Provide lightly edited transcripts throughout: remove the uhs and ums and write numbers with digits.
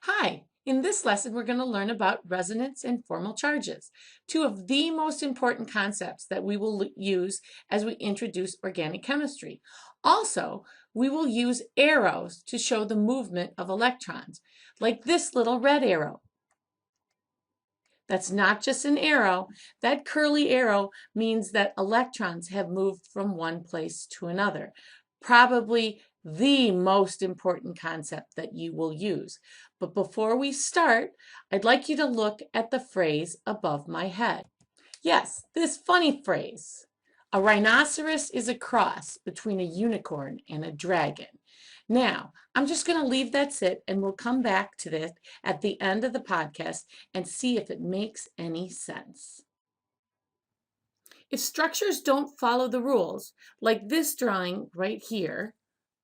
Hi, in this lesson we're going to learn about resonance and formal charges, two of the most important concepts that we will use as we introduce organic chemistry. Also, we will use arrows to show the movement of electrons, like this little red arrow. That's not just an arrow. That curly arrow means that electrons have moved from one place to another. Probably the most important concept that you will use. But before we start, I'd like you to look at the phrase above my head. Yes, this funny phrase. A rhinoceros is a cross between a unicorn and a dragon. Now, I'm just going to leave that sit and we'll come back to this at the end of the podcast and see if it makes any sense. If structures don't follow the rules, like this drawing right here,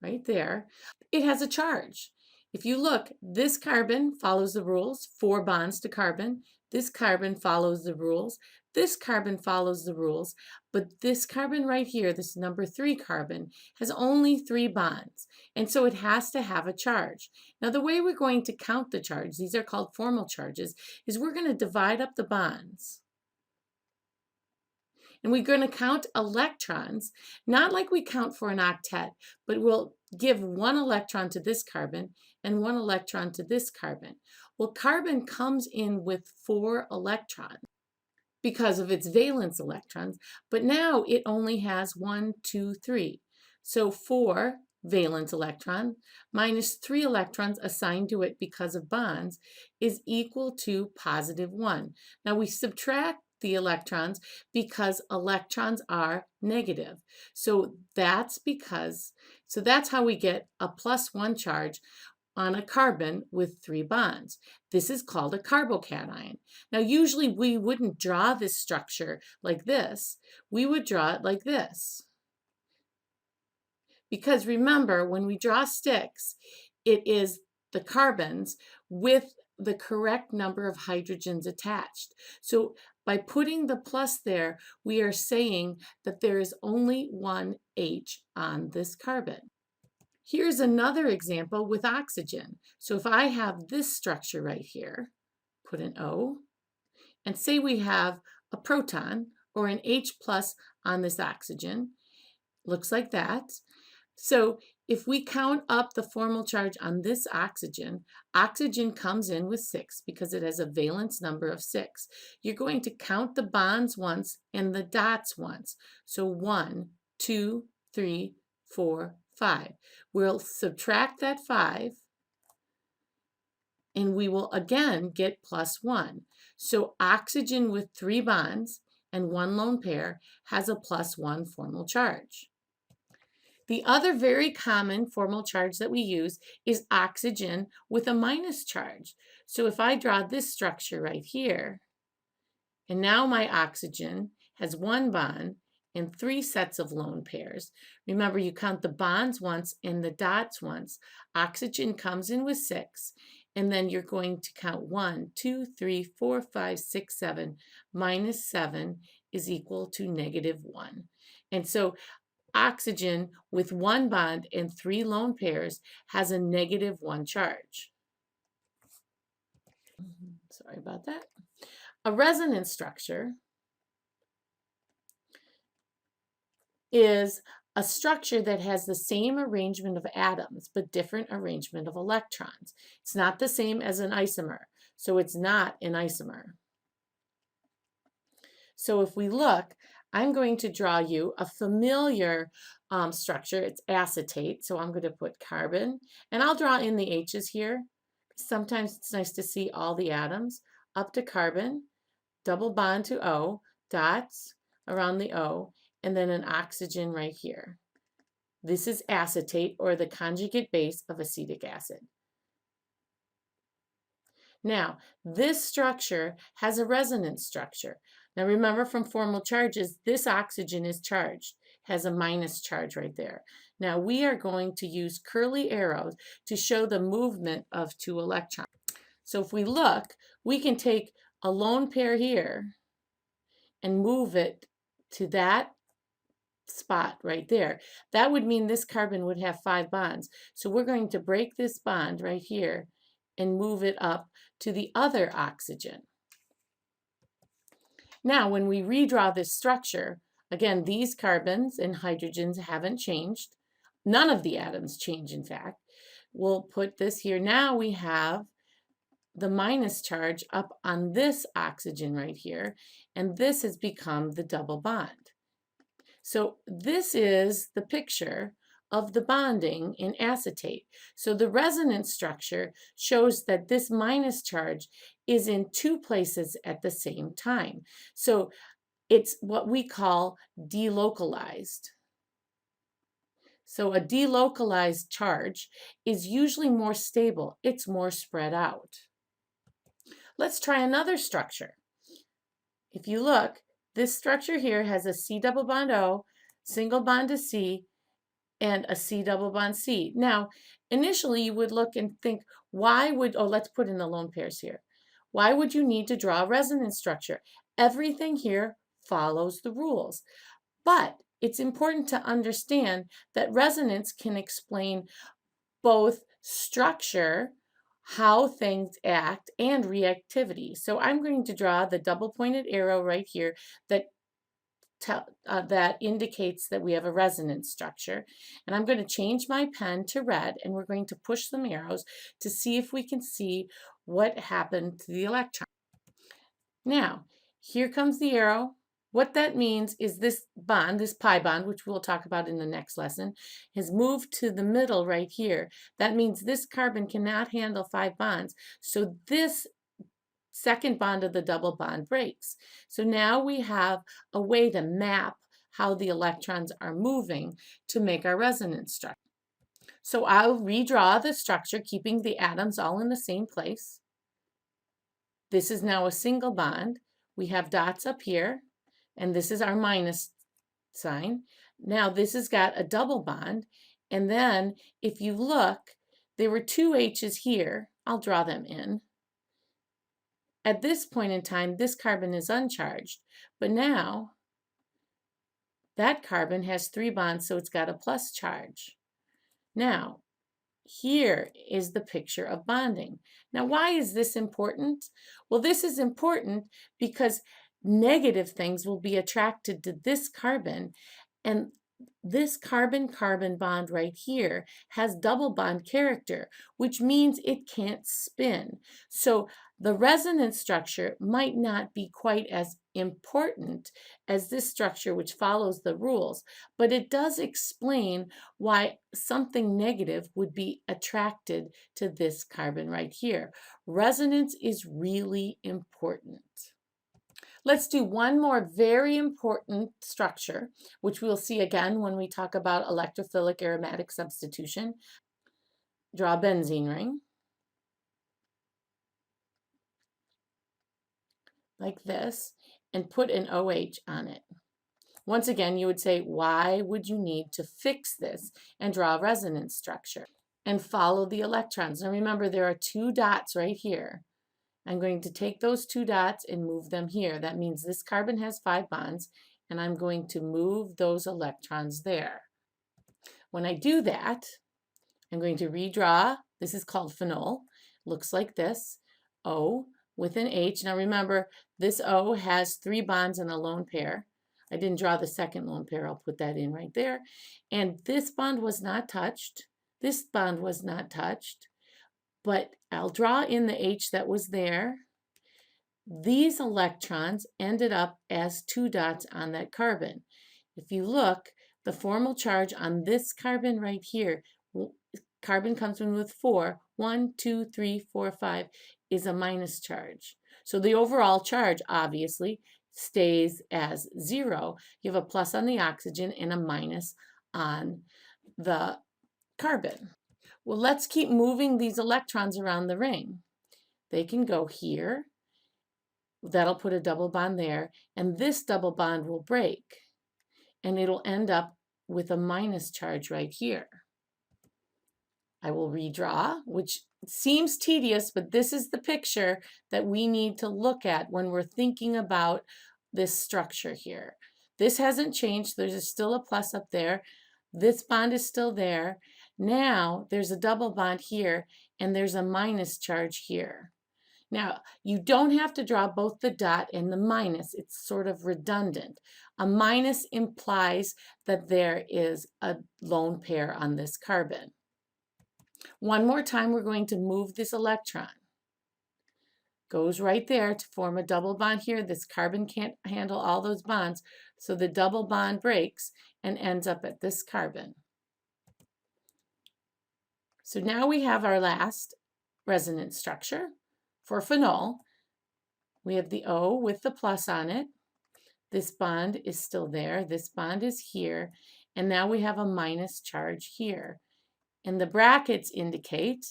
right there, it has a charge. If you look, this carbon follows the rules, 4 bonds to carbon. This carbon follows the rules. This carbon follows the rules. But this carbon right here, this number 3 carbon, has only 3 bonds. And so it has to have a charge. Now, the way we're going to count the charge, these are called formal charges, is we're going to divide up the bonds. And we're going to count electrons, not like we count for an octet, but we'll give 1 electron to this carbon and 1 electron to this carbon. Well, carbon comes in with 4 electrons because of its valence electrons, but now it only has 1, 2, 3. So 4 valence electron minus 3 electrons assigned to it because of bonds is equal to positive 1. Now we subtract the electrons because electrons are negative. So that's how we get a +1 charge on a carbon with 3 bonds. This is called a carbocation. Now, usually we wouldn't draw this structure like this. We would draw it like this. Because remember, when we draw sticks, it is the carbons with the correct number of hydrogens attached. So by putting the plus there, we are saying that there is only 1 H on this carbon. Here's another example with oxygen. So if I have this structure right here, put an O, and say we have a proton or an H plus on this oxygen, looks like that. So if we count up the formal charge on this oxygen, oxygen comes in with 6 because it has a valence number of 6. You're going to count the bonds once and the dots once. So 1, 2, 3, 4, 5. We'll subtract that 5 and we will again get +1. So oxygen with 3 bonds and 1 lone pair has a +1 formal charge. The other very common formal charge that we use is oxygen with a minus charge. So if I draw this structure right here, and now my oxygen has 1 bond and 3 sets of lone pairs. Remember, you count the bonds once and the dots once. Oxygen comes in with 6, and then you're going to count 1, 2, 3, 4, 5, 6, 7. Minus 7 is equal to -1. And so oxygen with 1 bond and 3 lone pairs has a -1 charge. Sorry about that. A resonance structure is a structure that has the same arrangement of atoms but different arrangement of electrons. It's not the same as an isomer, so it's not an isomer. So if we look, I'm going to draw you a familiar structure. It's acetate, so I'm going to put carbon, and I'll draw in the H's here. Sometimes it's nice to see all the atoms. Up to carbon, double bond to O, dots around the O, and then an oxygen right here. This is acetate, or the conjugate base of acetic acid. Now, this structure has a resonance structure. Now remember, from formal charges, this oxygen is charged, has a minus charge right there. Now we are going to use curly arrows to show the movement of 2 electrons. So if we look, we can take a lone pair here and move it to that spot right there. That would mean this carbon would have 5 bonds. So we're going to break this bond right here and move it up to the other oxygen. Now, when we redraw this structure, again, these carbons and hydrogens haven't changed. None of the atoms change, in fact. We'll put this here. Now we have the minus charge up on this oxygen right here, and this has become the double bond. So this is the picture of the bonding in acetate. So the resonance structure shows that this minus charge is in two places at the same time. So it's what we call delocalized. So a delocalized charge is usually more stable. It's more spread out. Let's try another structure. If you look, this structure here has a C double bond O, single bond to C, and a C double bond C. Now, initially you would look and think, let's put in the lone pairs here. Why would you need to draw a resonance structure? Everything here follows the rules. But it's important to understand that resonance can explain both structure, how things act, and reactivity. So I'm going to draw the double pointed arrow right here that that indicates that we have a resonance structure. And I'm going to change my pen to red, and we're going to push some arrows to see if we can see what happened to the electron. Now, here comes the arrow. What that means is this bond, this pi bond, which we'll talk about in the next lesson, has moved to the middle right here. That means this carbon cannot handle 5 bonds. So this second bond of the double bond breaks. So now we have a way to map how the electrons are moving to make our resonance structure. So I'll redraw the structure, keeping the atoms all in the same place. This is now a single bond. We have dots up here, and this is our minus sign. Now this has got a double bond, and then if you look, there were 2 H's here. I'll draw them in. At this point in time, this carbon is uncharged, but now that carbon has 3 bonds, so it's got a plus charge. Now, here is the picture of bonding. Now, why is this important? Well, this is important because negative things will be attracted to this carbon, and this carbon-carbon bond right here has double bond character, which means it can't spin. So the resonance structure might not be quite as important as this structure, which follows the rules, but it does explain why something negative would be attracted to this carbon right here. Resonance is really important. Let's do one more very important structure, which we'll see again when we talk about electrophilic aromatic substitution. Draw a benzene ring, like this, and put an OH on it. Once again, you would say, why would you need to fix this and draw a resonance structure? And follow the electrons. Now remember, there are 2 dots right here. I'm going to take those 2 dots and move them here. That means this carbon has 5 bonds, and I'm going to move those electrons there. When I do that, I'm going to redraw. This is called phenol. Looks like this. O with an H. Now remember, this O has 3 bonds and a lone pair. I didn't draw the second lone pair. I'll put that in right there. And this bond was not touched. This bond was not touched. But I'll draw in the H that was there. These electrons ended up as 2 dots on that carbon. If you look, the formal charge on this carbon right here, carbon comes in with 4. 1, 2, 3, 4, 5 is a minus charge. So the overall charge, obviously, stays as 0. You have a plus on the oxygen and a minus on the carbon. Well, let's keep moving these electrons around the ring. They can go here. That'll put a double bond there, and this double bond will break, and it'll end up with a minus charge right here. I will redraw, which seems tedious, but this is the picture that we need to look at when we're thinking about this structure here. This hasn't changed. There's still a plus up there. This bond is still there. Now there's a double bond here, and there's a minus charge here. Now, you don't have to draw both the dot and the minus. It's sort of redundant. A minus implies that there is a lone pair on this carbon. One more time, we're going to move this electron. Goes right there to form a double bond here. This carbon can't handle all those bonds, so the double bond breaks and ends up at this carbon. So now we have our last resonance structure. For phenol, we have the O with the plus on it. This bond is still there. This bond is here. And now we have a minus charge here. And the brackets indicate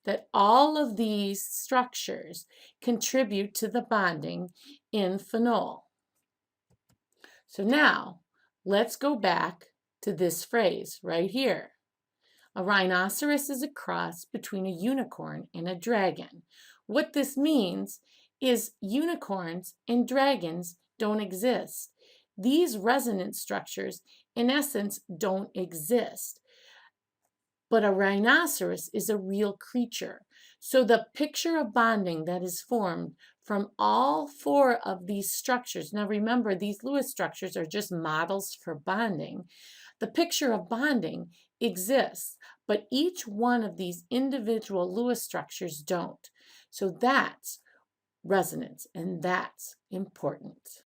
that all of these structures contribute to the bonding in phenol. So now, let's go back to this phrase right here. A rhinoceros is a cross between a unicorn and a dragon. What this means is unicorns and dragons don't exist. These resonance structures, in essence, don't exist. But a rhinoceros is a real creature. So the picture of bonding that is formed from all four of these structures, now remember, these Lewis structures are just models for bonding. The picture of bonding exists, but each one of these individual Lewis structures don't. So that's resonance, and that's important.